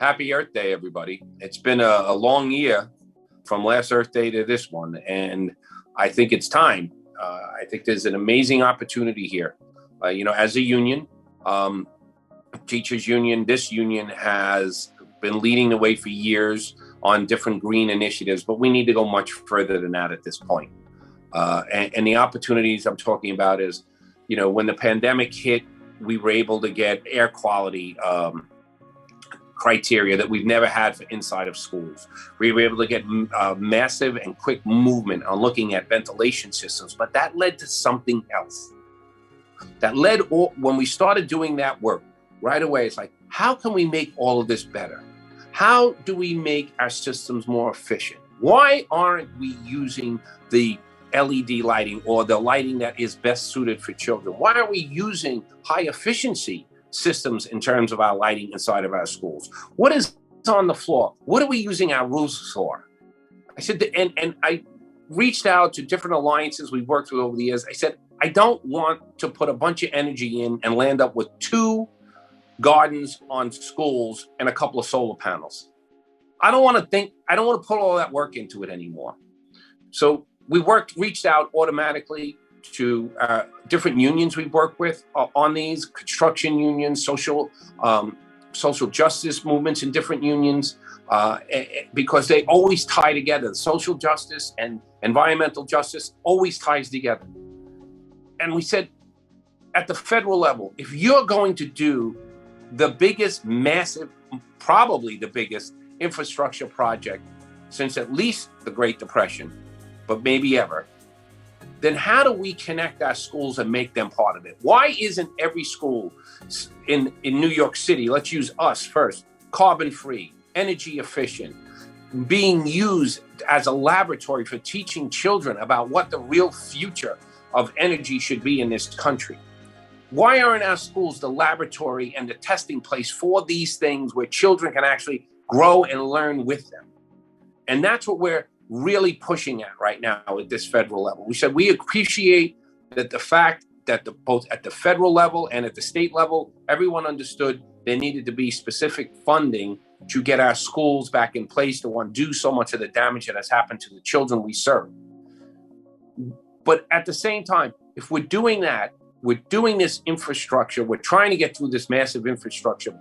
Happy Earth Day, everybody. It's been a long year from last Earth Day to this one, and I think it's time. I think there's an amazing opportunity here. As a union, teachers union, this union has been leading the way for years on different green initiatives, but we need to go much further than that at this point. And the opportunities I'm talking about is, when the pandemic hit, we were able to get air quality criteria that we've never had for inside of schools. We were able to get massive and quick movement on looking at ventilation systems, but that led to something else. When we started doing that work right away, it's like, how can we make all of this better? How do we make our systems more efficient? Why aren't we using the LED lighting or the lighting that is best suited for children? Why aren't we using high efficiency systems in terms of our lighting inside of our schools? What is on the floor? What are we using our roofs for? I said, and I reached out to different alliances we've worked with over the years. I said, I don't want to put a bunch of energy in and land up with 2 gardens on schools and a couple of solar panels. I don't want to put all that work into it anymore. So we reached out automatically to different unions we've worked with on these, construction unions, social justice movements in different unions, because they always tie together. Social justice and environmental justice always ties together. And we said, at the federal level, if you're going to do the biggest, massive, probably the biggest infrastructure project since at least the Great Depression, but maybe ever, then how do we connect our schools and make them part of it? Why isn't every school in New York City, let's use us first, carbon-free, energy efficient, being used as a laboratory for teaching children about what the real future of energy should be in this country? Why aren't our schools the laboratory and the testing place for these things where children can actually grow and learn with them? And that's what we're really pushing at right now at this federal level. We said we appreciate that the fact that both at the federal level and at the state level, everyone understood there needed to be specific funding to get our schools back in place to undo so much of the damage that has happened to the children we serve. But at the same time, if we're doing that, we're doing this infrastructure, we're trying to get through this massive infrastructure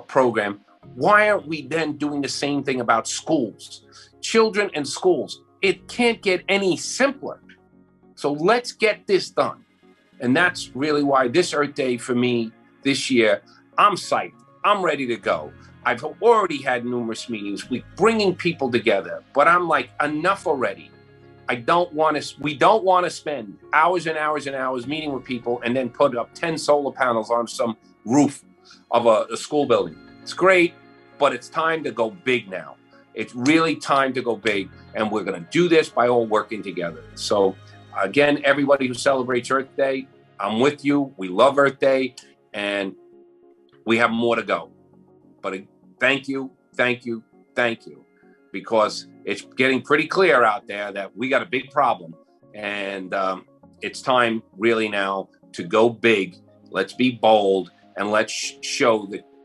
program, why aren't we then doing the same thing about schools? Children and schools. It can't get any simpler. So let's get this done. And that's really why this Earth Day for me this year, I'm psyched. I'm ready to go. I've already had numerous meetings. We're bringing people together, but I'm like, enough already. We don't want to spend hours and hours and hours meeting with people and then put up 10 solar panels on some roof of a school building. It's great, but it's time to go big now. It's really time to go big, and we're going to do this by all working together. So again, everybody who celebrates Earth Day, I'm with you. We love Earth Day, and we have more to go. But thank you, because it's getting pretty clear out there that we got a big problem, and it's time really now to go big. Let's be bold, and let's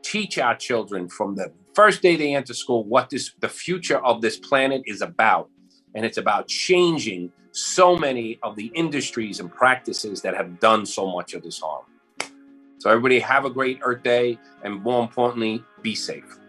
teach our children from the first day they enter school what the future of this planet is about. And it's about changing so many of the industries and practices that have done so much of this harm. So everybody have a great Earth Day, and more importantly, be safe.